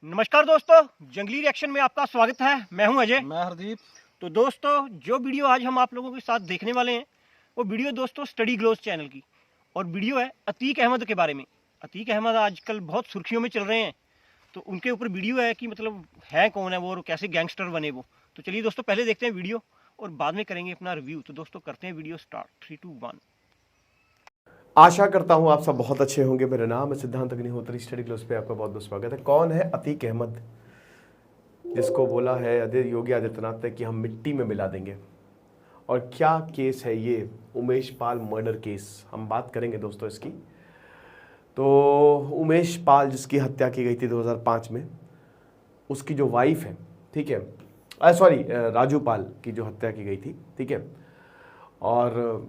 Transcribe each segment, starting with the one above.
नमस्कार दोस्तों, जंगली रिएक्शन में आपका स्वागत है। मैं हूं अजय। मैं हरदीप। तो दोस्तों, जो वीडियो आज हम आप लोगों के साथ देखने वाले हैं वो वीडियो दोस्तों स्टडी ग्लोस चैनल की, और वीडियो है अतीक अहमद के बारे में। अतीक अहमद आजकल बहुत सुर्खियों में चल रहे हैं, तो उनके ऊपर वीडियो है कि मतलब है कौन है वो और कैसे गैंगस्टर बने वो। तो चलिए दोस्तों, पहले देखते हैं वीडियो और बाद में करेंगे अपना रिव्यू। तो दोस्तों करते हैं वीडियो स्टार्ट। 3, 2, 1। आशा करता हूं आप सब बहुत अच्छे होंगे। मेरा नाम है सिद्धांत अग्निहोत्री। स्टडी क्लोज पे आपका बहुत बहुत स्वागत है। कौन है अतीक अहमद, जिसको बोला है योगी आदित्यनाथ ने कि हम मिट्टी में मिला देंगे? और क्या केस है ये? उमेश पाल मर्डर केस हम बात करेंगे दोस्तों इसकी। तो उमेश पाल जिसकी हत्या की गई थी 2005 में, उसकी जो वाइफ है, ठीक है, सॉरी, राजू पाल की जो हत्या की गई थी, ठीक है। और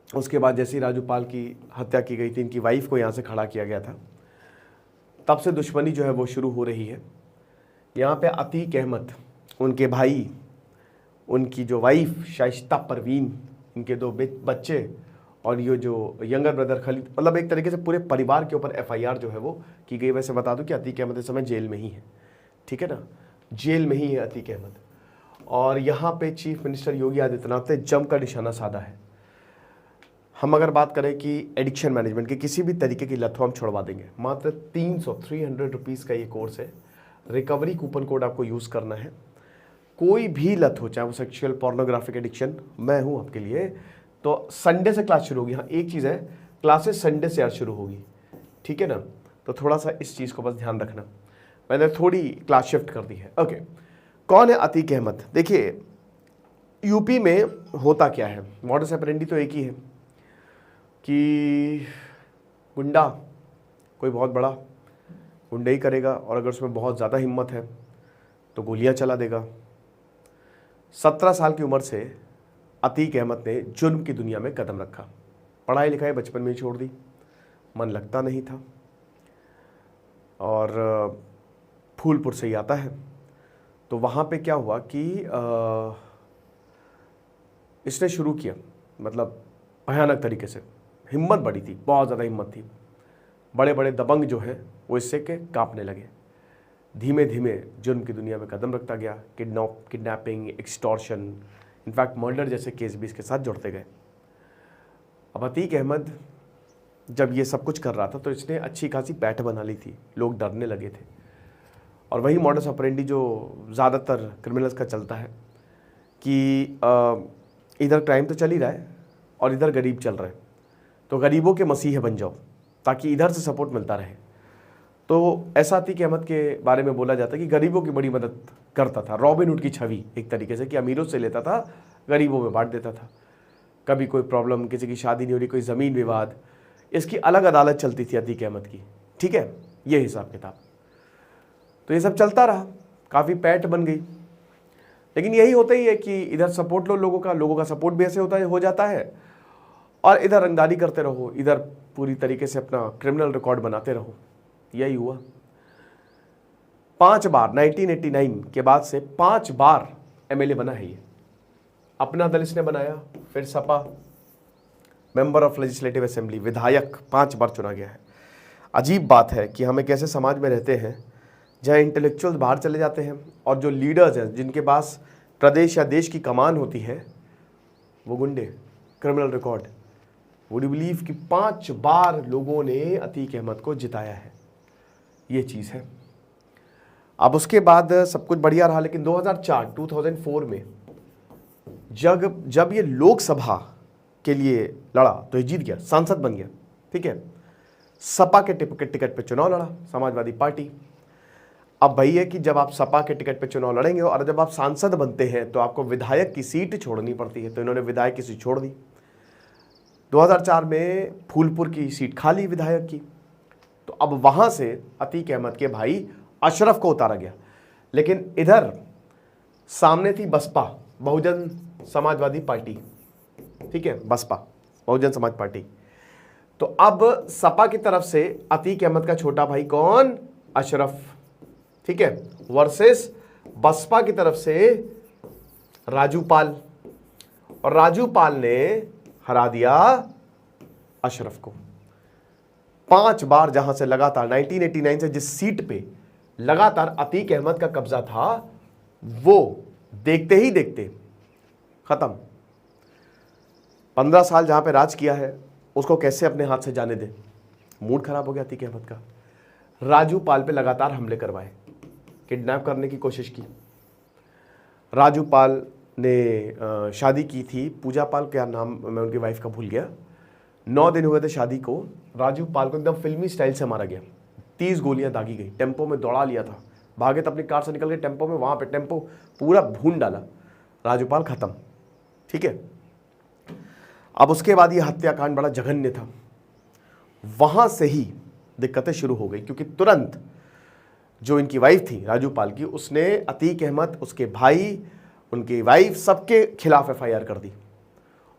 उसके बाद जैसे ही राजू पाल की हत्या की गई थी, इनकी वाइफ को यहाँ से खड़ा किया गया था। तब से दुश्मनी जो है वो शुरू हो रही है। यहाँ पे अतीक अहमद, उनके भाई, उनकी जो वाइफ शाइस्ता परवीन, इनके 2 बच्चे और ये जो यंगर ब्रदर खलीद, मतलब एक तरीके से पूरे परिवार के ऊपर एफआईआर जो है वो की गई। वैसे बता दूं कि अतीक अहमद इस समय जेल में ही है, ठीक है ना, जेल में ही है अतीक अहमद। और यहाँ पे चीफ मिनिस्टर योगी आदित्यनाथ ने जमकर निशाना साधा है। हम अगर बात करें कि एडिक्शन मैनेजमेंट की किसी भी तरीके की लत हम छुड़वा देंगे। मात्र 300 रुपीज़ का ये कोर्स है। रिकवरी कूपन कोड आपको यूज़ करना है। कोई भी लत हो, चाहे वो सेक्सुअल पोर्नोग्राफिक एडिक्शन, मैं हूँ आपके लिए। तो संडे से क्लास शुरू होगी। हाँ, एक चीज़ है, क्लासेस संडे से आज शुरू होगी, ठीक है ना। तो थोड़ा सा इस चीज़ को बस ध्यान रखना। मैंने थोड़ी क्लास शिफ्ट कर दी है। ओके, कौन है अतीक अहमद? देखिए, यूपी में होता क्या है, मॉडस ऑपरेंडी तो एक ही है कि गुंडा कोई बहुत बड़ा गुंडे ही करेगा, और अगर उसमें बहुत ज़्यादा हिम्मत है तो गोलियां चला देगा। 17 साल की उम्र से अतीक अहमद ने जुर्म की दुनिया में कदम रखा। पढ़ाई लिखाई बचपन में ही छोड़ दी, मन लगता नहीं था, और फूलपुर से ही आता है। तो वहाँ पे क्या हुआ कि इसने शुरू किया, मतलब भयानक तरीके से। हिम्मत बड़ी थी, बहुत ज़्यादा हिम्मत थी। बड़े बड़े दबंग जो हैं वो इससे के कांपने लगे। धीमे धीमे जुर्म की दुनिया में कदम रखता गया। किडनैपिंग, एक्सटॉर्शन, इनफैक्ट मर्डर जैसे केस भी इसके साथ जुड़ते गए। अब अतीक अहमद जब ये सब कुछ कर रहा था तो इसने अच्छी खासी बैठ बना ली थी, लोग डरने लगे थे। और वही मॉडस ऑपरेंडी जो ज़्यादातर क्रिमिनल्स का चलता है कि इधर क्राइम तो चल ही रहा है और इधर गरीब चल रहे हैं, तो गरीबों के मसीहा बन जाओ ताकि इधर से सपोर्ट मिलता रहे। तो ऐसा अतीक अहमद के बारे में बोला जाता है कि गरीबों की बड़ी मदद करता था। रॉबिनहुड की छवि एक तरीके से, कि अमीरों से लेता था, गरीबों में बांट देता था। कभी कोई प्रॉब्लम, किसी की शादी नहीं हो रही, कोई ज़मीन विवाद, इसकी अलग अदालत चलती थी अतीक अहमद की, ठीक है, ये हिसाब किताब। तो ये सब चलता रहा, काफ़ी पैठ बन गई। लेकिन यही होता ही है कि इधर सपोर्ट लो लोगों का सपोर्ट भी ऐसे हो जाता है, और इधर रंगदारी करते रहो, इधर पूरी तरीके से अपना क्रिमिनल रिकॉर्ड बनाते रहो। यही हुआ। 5 बार 1989 के बाद से 5 बार एमएलए बना है ये। अपना दल इसने बनाया, फिर Sapa, member of legislative assembly, विधायक 5 बार चुना गया है। अजीब बात है कि हम एक ऐसे समाज में रहते हैं जहाँ इंटेलेक्चुअल्स बाहर चले जाते हैं और जो लीडर्स हैं, जिनके पास प्रदेश या देश की कमान होती है, वो गुंडे, criminal record. Would you believe कि 5 बार लोगों ने अतीक अहमद को जिताया है। ये चीज़ है। अब उसके बाद सब कुछ बढ़िया रहा, लेकिन 2004 में जब ये लोकसभा के लिए लड़ा तो ये जीत गया, सांसद बन गया, ठीक है। सपा के टिकट पे चुनाव लड़ा, समाजवादी पार्टी। अब वही है कि जब आप सपा के टिकट पे चुनाव लड़ेंगे और जब आप सांसद बनते हैं तो आपको विधायक की सीट छोड़नी पड़ती है। तो इन्होंने विधायक की सीट छोड़ दी। 2004 में फूलपुर की सीट खाली विधायक की, तो अब वहां से अतीक अहमद के भाई अशरफ को उतारा गया। लेकिन इधर सामने थी बसपा, बहुजन समाजवादी पार्टी, ठीक है, बसपा बहुजन समाज पार्टी। तो अब सपा की तरफ से अतीक अहमद का छोटा भाई कौन? अशरफ, ठीक है, वर्सेस बसपा की तरफ से राजू पाल। और राजू पाल ने हरा दिया अशरफ को। 5 बार जहां से लगातार 1989 से जिस सीट पे लगातार अतीक अहमद का कब्जा था वो देखते ही देखते खत्म। 15 साल जहां पे राज किया है उसको कैसे अपने हाथ से जाने दे। मूड खराब हो गया अतीक अहमद का। राजू पाल पे लगातार हमले करवाए, किडनैप करने की कोशिश की। राजू पाल ने शादी की थी, पूजा पाल, क्या नाम मैं उनकी वाइफ का भूल गया। 9 दिन हुए थे शादी को। राजू पाल को एकदम फिल्मी स्टाइल से मारा गया, 30 गोलियां दागी गई, टेम्पो में दौड़ा लिया था, भागे तो अपनी कार से निकल के टेम्पो में, वहां पे टेम्पो पूरा भून डाला, राजू पाल खत्म। ठीक है, अब उसके बाद ये हत्याकांड बड़ा जघन्य था। वहां से ही दिक्कतें शुरू हो गई, क्योंकि तुरंत जो इनकी वाइफ थी राजू पाल की, उसने अतीक अहमद, उसके भाई, उनकी वाइफ, सबके खिलाफ एफआईआर कर दी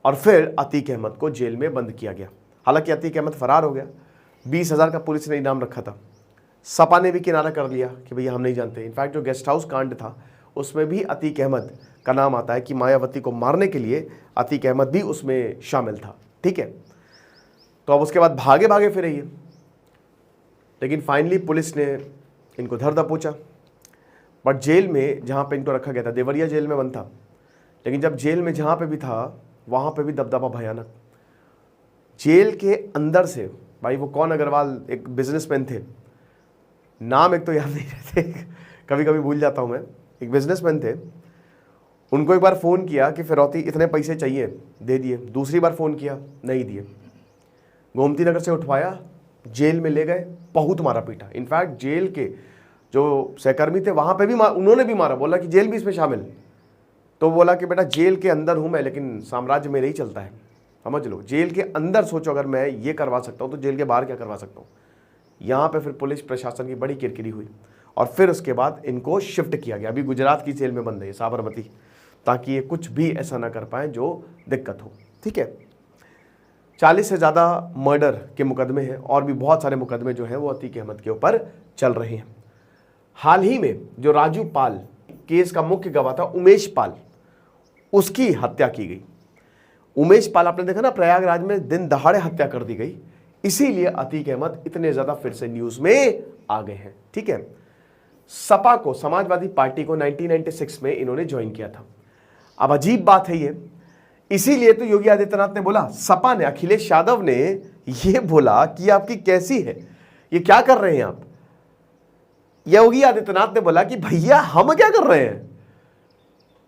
और फिर अतीक अहमद को जेल में बंद किया गया। हालांकि अतीक अहमद फरार हो गया। 20,000 का पुलिस ने इनाम रखा था। सपा ने भी किनारा कर लिया कि भैया हम नहीं जानते। इनफैक्ट जो गेस्ट हाउस कांड था उसमें भी अतीक अहमद का नाम आता है कि मायावती को मारने के लिए अतीक अहमद भी उसमें शामिल था। ठीक है, तो अब उसके बाद भागे भागे फिरे ये, लेकिन फाइनली पुलिस ने इनको धर दबोचा। बट जेल में जहाँ पे इनको रखा गया था, देवरिया जेल में बंद था, लेकिन जब जेल में जहाँ पे भी था वहाँ पे भी दबदबा भयानक। जेल के अंदर से भाई, वो कौन अग्रवाल एक बिजनेसमैन थे, नाम एक तो याद नहीं रहते कभी कभी भूल जाता हूँ मैं, एक बिजनेसमैन थे, उनको एक बार फ़ोन किया कि फिरौती इतने पैसे चाहिए, दे दिए। दूसरी बार फ़ोन किया, नहीं दिए। गोमती नगर से उठवाया, जेल में ले गए, बहुत मारा पीटा। इनफैक्ट जेल के जो सहकर्मी थे वहाँ पे भी उन्होंने भी मारा, बोला कि जेल भी इसमें शामिल। तो बोला कि बेटा जेल के अंदर हूँ मैं, लेकिन साम्राज्य में नहीं चलता है, समझ लो। जेल के अंदर सोचो, अगर मैं ये करवा सकता हूँ तो जेल के बाहर क्या करवा सकता हूँ। यहाँ पे फिर पुलिस प्रशासन की बड़ी किरकिरी हुई और फिर उसके बाद इनको शिफ्ट किया गया। अभी गुजरात की जेल में बंद है साबरमती, ताकि ये कुछ भी ऐसा ना कर पाए जो दिक्कत हो। ठीक है, 40 से ज़्यादा मर्डर के मुकदमे हैं और भी बहुत सारे मुकदमे जो हैं वो अतीक अहमद के ऊपर चल रहे हैं। हाल ही में जो राजू पाल केस का मुख्य गवाह था, उमेश पाल, उसकी हत्या की गई। उमेश पाल आपने देखा ना, प्रयागराज में दिन दहाड़े हत्या कर दी गई, इसीलिए अतीक अहमद इतने ज्यादा फिर से न्यूज में आ गए हैं। ठीक है, सपा को, समाजवादी पार्टी को 1996 में इन्होंने ज्वाइन किया था। अब अजीब बात है ये, इसीलिए तो योगी आदित्यनाथ ने बोला, सपा ने, अखिलेश यादव ने ये बोला कि आपकी कैसी है, ये क्या कर रहे हैं आप। योगी आदित्यनाथ ने बोला कि भैया हम क्या कर रहे हैं,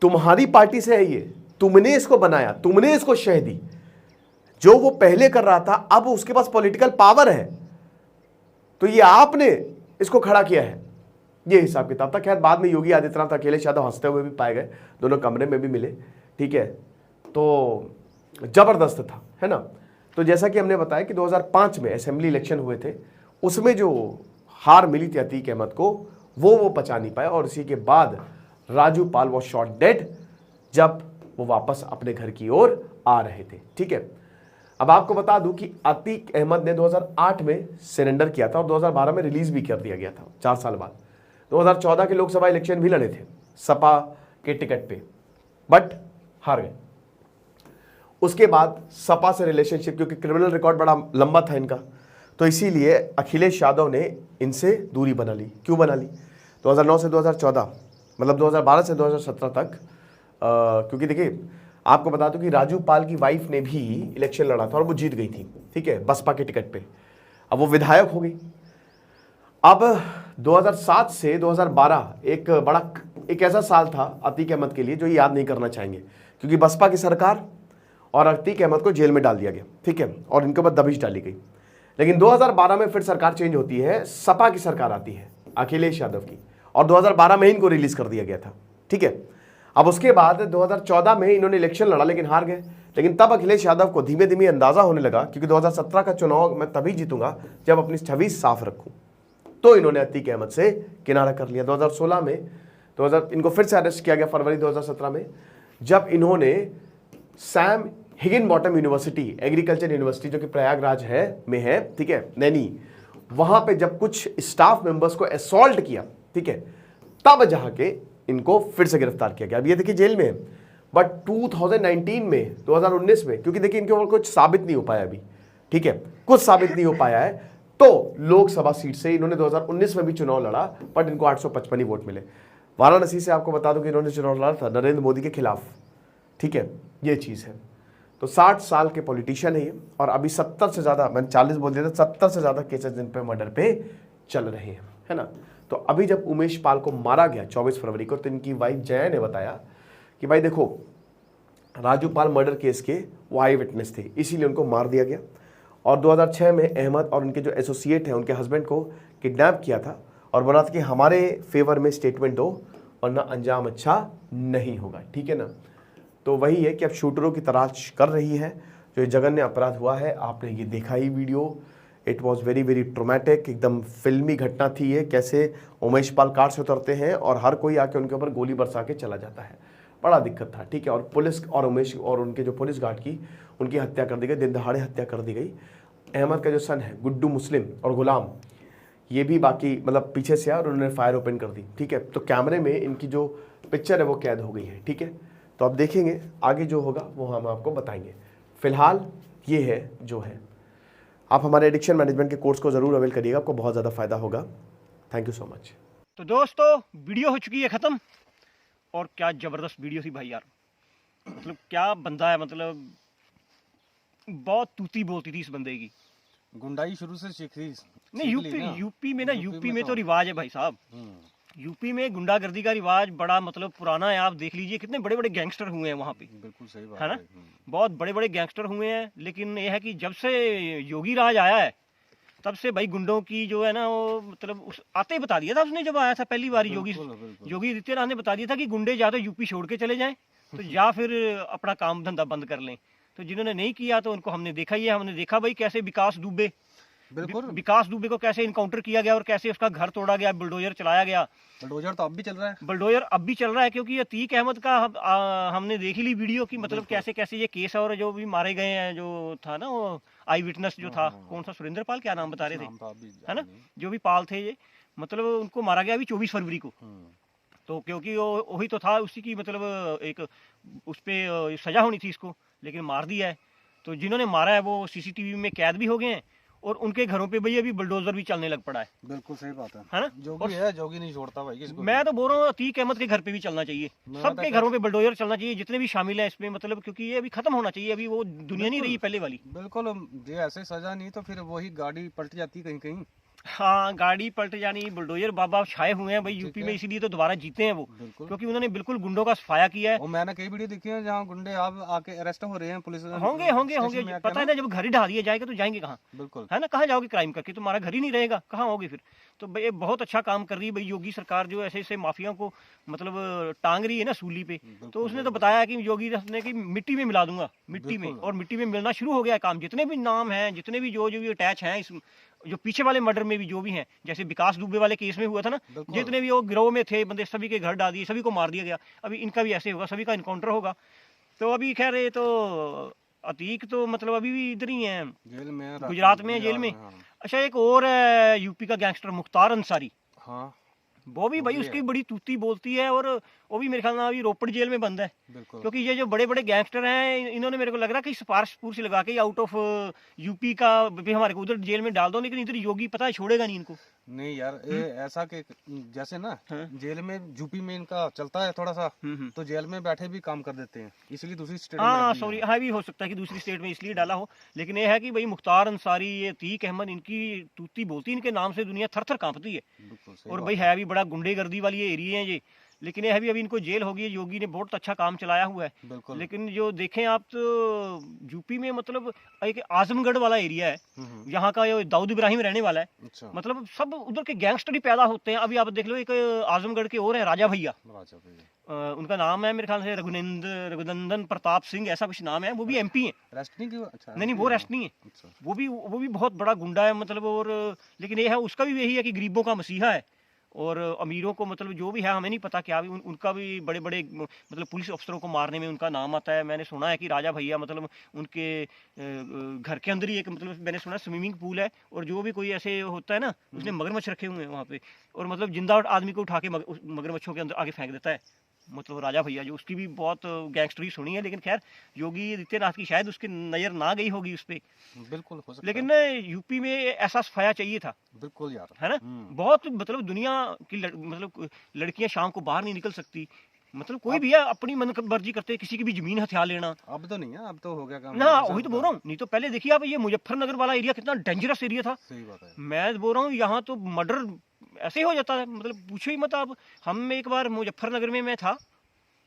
तुम्हारी पार्टी से है ये, तुमने इसको बनाया, तुमने इसको शह दी, जो वो पहले कर रहा था अब उसके पास पॉलिटिकल पावर है, तो ये आपने इसको खड़ा किया है। ये हिसाब किताब था। खैर बाद में योगी आदित्यनाथ, अखिलेश यादव हंसते हुए भी पाए गए, दोनों कमरे में भी मिले। ठीक है, तो जबरदस्त था, है ना। तो जैसा कि हमने बताया कि 2005 में असेंबली इलेक्शन हुए थे, उसमें जो हार मिली थी अतीक अहमद को, वो पचा नहीं पाया और इसी के बाद राजू पाल वॉज शॉट डेड जब वो वापस अपने घर की ओर आ रहे थे। ठीक है, अब आपको बता दूं कि अतीक अहमद ने 2008 में सरेंडर किया था और 2012 में रिलीज भी कर दिया गया था, 4 साल बाद। 2014 के लोकसभा इलेक्शन भी लड़े थे सपा के टिकट पे, बट हार गए। उसके बाद सपा से रिलेशनशिप, क्योंकि क्रिमिनल रिकॉर्ड बड़ा लंबा था इनका, तो इसीलिए अखिलेश यादव ने इनसे दूरी बना ली। क्यों बना ली? 2009 से 2014, मतलब 2012 से 2017 तक, क्योंकि देखिए आपको बता दूं कि राजू पाल की वाइफ ने भी इलेक्शन लड़ा था और वो जीत गई थी। ठीक है, बसपा के टिकट पे, अब वो विधायक हो गई। अब 2007 से 2012 एक ऐसा साल था अतीक अहमद के लिए जो ये याद नहीं करना चाहेंगे, क्योंकि बसपा की सरकार और अतीक अहमद को जेल में डाल दिया गया। ठीक है, और इनके ऊपर दबिश डाली गई। लेकिन 2012 में फिर सरकार चेंज होती है, सपा की सरकार आती है अखिलेश यादव की, और 2012 में इनको रिलीज कर दिया गया था। ठीक है, अब उसके बाद 2014 में इन्होंने इलेक्शन लड़ा लेकिन हार गए। लेकिन तब अखिलेश यादव को धीमे धीमे अंदाजा होने लगा, क्योंकि 2017 का चुनाव मैं तभी जीतूंगा जब अपनी छवि साफ रखूं, तो इन्होंने अतीक अहमद से किनारा कर लिया। 2016 में इनको फिर से अरेस्ट किया गया फरवरी 2017 में, जब इन्होंने Sam Higginbottom university, agriculture university जो कि प्रयागराज में है, ठीक है, नैनी, वहां पे जब कुछ स्टाफ मेंबर्स को असॉल्ट किया, ठीक है, तब जहां के इनको फिर से गिरफ्तार किया गया। अब ये देखिए जेल में है, बट 2019 में, 2019 में, क्योंकि देखिए इनके ऊपर कुछ साबित नहीं हो पाया अभी, ठीक है, कुछ साबित नहीं हो पाया है, तो लोकसभा सीट से इन्होंने 2019 में भी चुनाव लड़ा, बट इनको 855 ही वोट मिले। वाराणसी से आपको बता दूं कि इन्होंने चुनाव लड़ा था नरेंद्र मोदी के खिलाफ, ठीक है, ये चीज़ है। तो 60 साल के पॉलिटिशियन है ये, और अभी 70 से ज़्यादा, मैंने 40 बोल दिया था, 70 से ज़्यादा केसेस जिन पे मर्डर पे चल रहे हैं, है ना। तो अभी जब उमेश पाल को मारा गया 24 फरवरी को, तो इनकी वाइफ जया ने बताया कि भाई देखो, राजू पाल मर्डर केस के वो आई विटनेस थे, इसीलिए उनको मार दिया गया। और 2006 में अहमद और उनके जो एसोसिएट हैं, उनके हस्बैंड को किडनैप किया था और बोला था कि हमारे फेवर में स्टेटमेंट दो वरना अंजाम अच्छा नहीं होगा, ठीक है ना। तो वही है कि अब शूटरों की तलाश कर रही है। जो ये जघन्य अपराध हुआ है, आपने ये देखा ही video, it was very very traumatic, एकदम फिल्मी घटना थी ये, कैसे उमेश पाल कार से उतरते हैं और हर कोई आके उनके ऊपर गोली बरसा के चला जाता है। बड़ा दिक्कत था, ठीक है। और पुलिस और उमेश और उनके जो पुलिस गार्ड की, उनकी हत्या कर दी गई, दिन दहाड़े हत्या कर दी गई। अहमद का जो सन है गुड्डू मुस्लिम और गुलाम, ये भी बाकी मतलब पीछे से आया और उन्होंने फायर ओपन कर दी, ठीक है। तो कैमरे में इनकी जो पिक्चर है वो कैद हो गई है, ठीक है। तो अब देखेंगे आगे जो होगा वो हम आपको बताएंगे। फिलहाल ये है जो है। आप हमारे एडिक्शन मैनेजमेंट के कोर्स को ज़रूर अवेल करिएगा, आपको बहुत ज़्यादा फायदा होगा। Thank you so much. तो दोस्तों, वीडियो हो चुकी है ख़त्म, और क्या ज़बरदस्त वीडियो थी भाई यार। मतलब क्या बंदा है, मतलब बहुत तूती बोलती थी इस बंदे की। गुंडाई शुरू से सीखी नहीं, यूपी में ना, यूपी में तो रिवाज है भाई साहब। यूपी में गुंडागर्दी का रिवाज बड़ा मतलब पुराना है। आप देख लीजिए कितने बड़े बड़े गैंगस्टर हुए हैं वहाँ पे, बिल्कुल सही बात है ना। बहुत बड़े बड़े गैंगस्टर हुए हैं, लेकिन ये है कि जब से योगी राज आया है तब से भाई गुंडों की जो है ना, वो मतलब उस आते ही बता दिया था उसने, जब आया था पहली बार योगी आदित्यनाथ ने बता दिया था कि गुंडे या तो यूपी छोड़ के चले जाएं, तो या फिर अपना काम धंधा बंद कर लें। तो जिन्होंने नहीं किया तो उनको हमने देखा ही है। हमने देखा भाई कैसे विकास दुबे को कैसे इनकाउंटर किया गया और कैसे उसका घर तोड़ा गया, बुलडोजर चलाया गया। बुलडोजर तो अब भी चल रहा है, बुलडोजर अब भी चल रहा है, क्योंकि अतीक अहमद का हमने देख ही ली वीडियो की, मतलब कैसे कैसे ये केस और जो भी मारे गए हैं, जो था ना वो आई विटनेस जो था, कौन सा सुरेंद्र पाल, क्या नाम बता रहे थे, है ना, जो भी पाल थे ये, मतलब उनको मारा गया अभी 24 फरवरी को। तो क्योंकि वो वही तो था, उसी की मतलब एक उस पर सजा होनी थी इसको, लेकिन मार दिया है। तो जिन्होंने मारा है वो सीसीटीवी में कैद भी हो गए हैं, और उनके घरों पे भैया अभी बुलडोजर भी चलने लग पड़ा है। बिल्कुल सही बात है ना। जोगी नहीं छोड़ता भाई किसको। मैं तो बोल रहा हूँ अतीक अहमद के घर पे भी चलना चाहिए, सबके घरों पे बुलडोजर चलना चाहिए, जितने भी शामिल हैं इसमें, मतलब क्योंकि ये अभी खत्म होना चाहिए। अभी वो दुनिया नहीं रही पहले वाली। बिल्कुल, ये ऐसे सजा नहीं तो फिर वही गाड़ी पलट जाती कहीं कहीं। हाँ, गाड़ी पलट जानी। बुलडोजर बाबा छाए हुए हैं भाई यूपी में, इसीलिए तो दोबारा जीते हैं वो, क्योंकि उन्होंने बिल्कुल गुंडों का सफाया किया है। और मैंने कई वीडियो देखी है जहाँ गुंडे अब आके अरेस्ट हो रहे हैं, पुलिस होंगे पता है ना, जब घर ही ढा दिया जाएगा तो जाएंगे कहाँ, बिल्कुल, है ना। कहाँ जाओगे क्राइम करके, तुम्हारा घर ही नहीं रहेगा, कहाँ होगे फिर। तो भाई बहुत अच्छा काम कर रही है भाई योगी सरकार, जो ऐसे ऐसे माफिया को मतलब टांग रही है ना सूली पे। तो उसने तो बताया कि योगी ने कि मिट्टी में मिला दूंगा, मिट्टी में, और मिट्टी में मिलना शुरू हो गया काम। जितने भी नाम हैं, जितने भी जो भी अटैच हैं इस जो पीछे वाले मर्डर में भी जो भी हैं, जैसे विकास दुबे वाले केस में हुआ था ना, जितने भी वो गिरोह में थे बंदे, सभी के घर डाल दिए, सभी को मार दिया गया। अभी इनका भी ऐसे होगा, सभी का इनकाउंटर होगा। तो अभी खैर ये तो अतीक तो मतलब अभी भी इधर ही है, जेल में, गुजरात में, जेल में। अच्छा, एक और है यूपी का गैंगस्टर मुख्तार अंसारी। हाँ, वो भी भाई उसकी बड़ी तूती बोलती है, और वो भी मेरे ख्याल में अभी रोपड़ जेल में बंद है। क्योंकि ये जो बड़े बड़े गैंगस्टर हैं, इन्होंने मेरे को लग रहा है कि सिफारिश लगा के आउट ऑफ यूपी का भी हमारे को उधर जेल में डाल दो, लेकिन इधर योगी पता है छोड़ेगा नहीं इनको। नहीं यार, ये ऐसा कि जैसे ना जेल में यूपी में इनका चलता है थोड़ा सा, तो जेल में बैठे भी काम कर देते हैं, इसलिए दूसरी स्टेट में। हाँ सॉरी, हाँ भी हो सकता है कि दूसरी स्टेट में इसलिए डाला हो, लेकिन ये है कि भाई मुख्तार अंसारी, ये अतीक अहमद, इनकी तूती बोलती है, इनके नाम से दुनिया थर थर कांपती है। और भाई है भी बड़ा गुंडेगर्दी वाली एरिया है ये, लेकिन यह भी अभी इनको जेल होगी। योगी ने बहुत अच्छा काम चलाया हुआ है, लेकिन जो देखें आप तो यूपी में मतलब एक आजमगढ़ वाला एरिया है, यहाँ का ये दाऊद इब्राहिम रहने वाला है। अच्छा। मतलब सब उधर के गैंगस्टर ही पैदा होते हैं। अभी आप देख लो, एक आजमगढ़ के और है राजा भैया, उनका नाम है मेरे ख्याल से रघुनंदन प्रताप सिंह, ऐसा कुछ नाम है। वो भी एमपी है। अच्छा, नहीं, वो रेस्ट नहीं है। अच्छा। वो भी बहुत बड़ा गुंडा है मतलब। और लेकिन ये है, उसका भी यही है कि गरीबों का मसीहा है, और अमीरों को मतलब जो भी है, हमें नहीं पता क्या भी, उनका भी बड़े बड़े मतलब पुलिस अफसरों को मारने में उनका नाम आता है। मैंने सुना है कि राजा भैया मतलब उनके घर के अंदर ही एक मतलब मैंने सुना स्विमिंग पूल है, और जो भी कोई ऐसे होता है ना, उसने मगरमच्छ रखे हुए हैं वहाँ पे, और मतलब जिंदा आदमी को उठा के मगरमच्छों के अंदर आगे फेंक देता है। मतलब राजा भैया जो, उसकी भी बहुत गैंगस्टरी सुनी है, लेकिन खैर योगी आदित्यनाथ की शायद उसकी नज़र ना गई होगी उस पर। बिल्कुल हो सकता लेकिन है। ना यूपी में ऐसा सफाया चाहिए था, बिल्कुल यार, है ना। बहुत मतलब दुनिया की मतलब लड़कियां शाम को बाहर नहीं निकल सकती, मतलब कोई भी है अपनी मन मर्जी करते, किसी की भी जमीन हथियार लेना। अब तो नहीं है, अब तो हो गया काम। ना वही तो बोल रहा हूँ, नहीं तो पहले देखिए आप, ये मुजफ्फरनगर वाला एरिया कितना डेंजरस एरिया था। सही बात है। मैं बोल रहा हूँ यहाँ तो मर्डर ऐसे ही हो जाता है, मतलब पूछो ही मत आप। हम एक बार मुजफ्फरनगर में मैं था,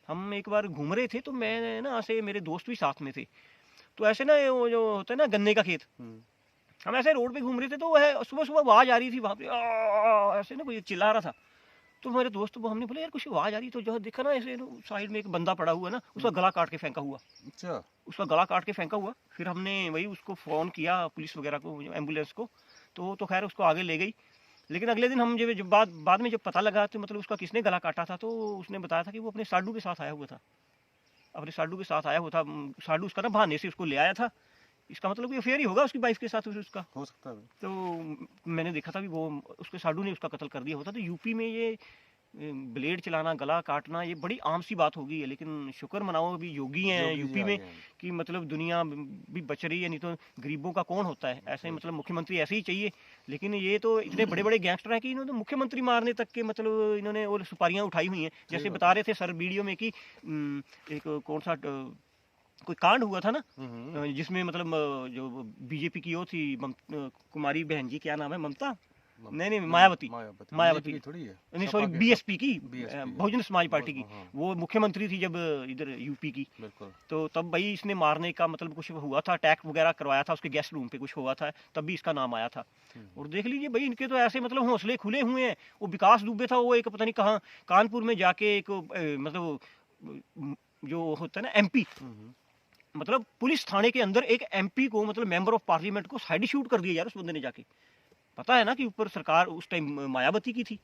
हम एक बार घूम रहे थे, तो मैं ना ऐसे, मेरे दोस्त भी साथ में थे, तो ऐसे ना वो जो होता है ना गन्ने का खेत, हम ऐसे रोड पे घूम रहे थे, तो वह सुबह सुबह आवाज आ रही थी वहाँ पे, ऐसे ना कोई चिल्ला रहा था। तो मेरे दोस्त को हमने बोला यार कुछ आवाज आ रही, तो जो देखा ना ऐसे साइड में एक बंदा पड़ा हुआ ना, उसका गला काट के फेंका हुआ। अच्छा। उसका गला काट के फेंका हुआ। फिर हमने वही उसको फ़ोन किया पुलिस वगैरह को, एम्बुलेंस को, तो खैर उसको आगे ले गई। लेकिन अगले दिन हम जब बाद में जब पता लगा तो मतलब उसका किसने गला काटा था, तो उसने बताया था कि वो अपने साडू के साथ आया हुआ था, अपने साडू के साथ आया हुआ था। साडू उसका ना बहाने से उसको ले आया था, इसका मतलब कि अफेयर ही होगा उसकी वाइफ के साथ उसका। हो सकता है। तो मैंने देखा था भी वो उसके साडू ने उसका कत्ल कर दिया होता। तो यूपी में ये ब्लेड चलाना, गला काटना, ये बड़ी आम सी बात हो गई है। लेकिन शुक्र मनाओ अभी योगी हैं यूपी में कि मतलब दुनिया भी बच रही है, नहीं तो गरीबों का कौन होता है। ऐसे मतलब मुख्यमंत्री ऐसे ही चाहिए। लेकिन ये तो इतने बड़े बड़े गैंगस्टर हैं कि इन्होंने मुख्यमंत्री मारने तक के मतलब इन्होंने वो सुपारियां उठाई हुई हैं। जैसे बता रहे थे सर वीडियो में कि एक कौन सा कोई कांड हुआ था ना, जिसमें मतलब जो बीजेपी की वो थी कुमारी बहन जी, क्या नाम है, ममता, नहीं मायावती थोड़ी है, नहीं सॉरी बीएसपी की, बहुजन समाज पार्टी की, वो मुख्यमंत्री थी जब इधर यूपी की। तो तब भाई इसने मारने का मतलब कुछ हुआ था, अटैक वगैरह करवाया था, उसके गेस्ट रूम पे कुछ हुआ था, तब भी इसका नाम आया था। और देख लीजिए भाई इनके तो ऐसे मतलब हौसले खुले हुए हैं। वो विकास दुबे था, वो एक पता नहीं कहाँ कानपुर में जाके एक मतलब जो होता है ना एमपी, मतलब पुलिस थाने के अंदर एक एमपी को, मतलब मेंबर ऑफ पार्लियामेंट को साइड शूट कर दिया यार उस बंदे ने जाके। पता है ना कि ऊपर सरकार उस टाइम मायावती की थी,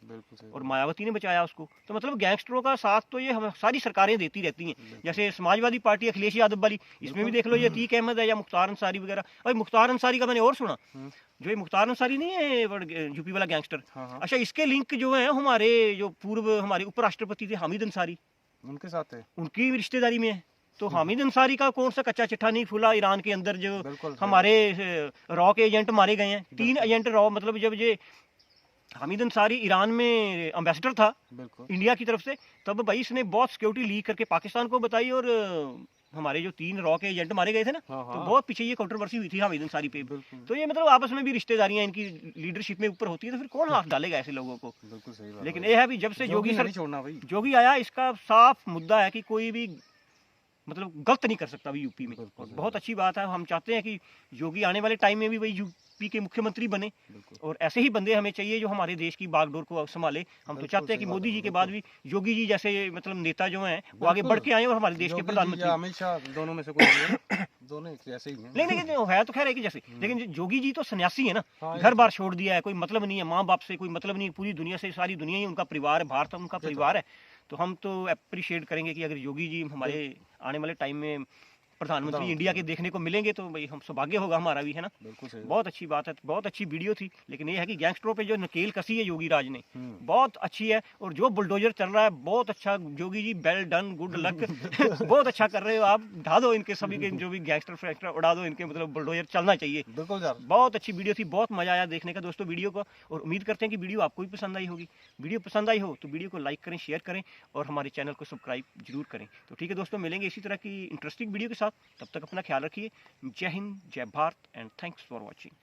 और मायावती ने बचाया उसको। तो मतलब गैंगस्टरों का साथ तो ये हम सारी सरकारें देती रहती हैं। जैसे समाजवादी पार्टी अखिलेश यादव वाली, इसमें भी देख लो ये अतीक अहमद है या मुख्तार अंसारी वगैरह। भाई मुख्तार अंसारी का मैंने और सुना, जो ये मुख्तार अंसारी नहीं है यूपी वाला गैंगस्टर, अच्छा इसके लिंक जो है हमारे जो पूर्व हमारे उपराष्ट्रपति थे हामिद अंसारी, उनके साथ है, उनकी रिश्तेदारी में है। तो हामिद अंसारी का कौन सा कच्चा चिट्ठा नहीं खुला ईरान के अंदर, जो हमारे रॉ के एजेंट मारे गए हैं, 3 एजेंट रॉ, मतलब जब ये हामिद अंसारी ईरान में एम्बेसडर था इंडिया की तरफ से, तब भाई इसने बहुत सिक्योरिटी लीक करके पाकिस्तान को बताई, और हमारे जो 3 रॉ के एजेंट मारे गए थे ना, तो बहुत पीछे ये कंट्रोवर्सी हुई थी हामिद अंसारी पे। तो ये मतलब आपस में भी रिश्तेदारियां इनकी लीडरशिप में ऊपर होती है, तो फिर कौन हाथ डालेगा ऐसे लोगों को। लेकिन ये है भी जब से जोगी आया, इसका साफ मुद्दा है कि कोई भी मतलब गलत नहीं कर सकता भी यूपी में। और बहुत अच्छी बात है, हम चाहते हैं कि योगी आने वाले टाइम में भी वही यूपी के मुख्यमंत्री बने, और ऐसे ही बंदे हमें चाहिए जो हमारे देश की बागडोर को संभाले। हम तो चाहते हैं कि मोदी जी के बाद भी योगी जी जैसे मतलब नेता जो हैं वो आगे बढ़ के आए और हमारे देश के प्रधानमंत्री। अमित शाह दोनों में से कोई दोनों ऐसे ही हैं। लेकिन है तो खैर एक ही जैसे, लेकिन योगी जी तो सन्यासी है ना, घर बार छोड़ दिया है, कोई मतलब नहीं है, माँ बाप से कोई मतलब नहीं, पूरी दुनिया से, सारी दुनिया ही उनका परिवार है, भारत उनका परिवार है। तो हम तो अप्रिशिएट करेंगे कि अगर योगी जी हमारे आने वाले टाइम में प्रधानमंत्री इंडिया के देखने को मिलेंगे तो भाई हम सौभाग्य होगा हमारा भी, है ना। बहुत अच्छी बात है, बहुत अच्छी वीडियो थी। लेकिन ये है कि गैंगस्टरों पे जो नकेल कसी है योगी राज ने बहुत अच्छी है, और जो बुलडोजर चल रहा है बहुत अच्छा, Yogi ji well done, good luck बहुत अच्छा कर रहे हो आप, ढा दो इनके सभी के जो भी गैंगस्टर फ्रैंगस्टर उड़ा दो इनके, मतलब बुलडोजर चलना चाहिए। बिल्कुल यार, बहुत अच्छी वीडियो थी, बहुत मजा आया देखने का दोस्तों वीडियो को, और उम्मीद करते हैं कि वीडियो आपको भी पसंद आई होगी। वीडियो पसंद आई हो तो वीडियो को लाइक करें, शेयर करें, और हमारे चैनल को सब्सक्राइब जरूर करें। तो ठीक है दोस्तों, मिलेंगे इसी तरह की इंटरेस्टिंग वीडियो के साथ, तब तक अपना ख्याल रखिए। जय हिंद, जय Bharat, and thanks for watching.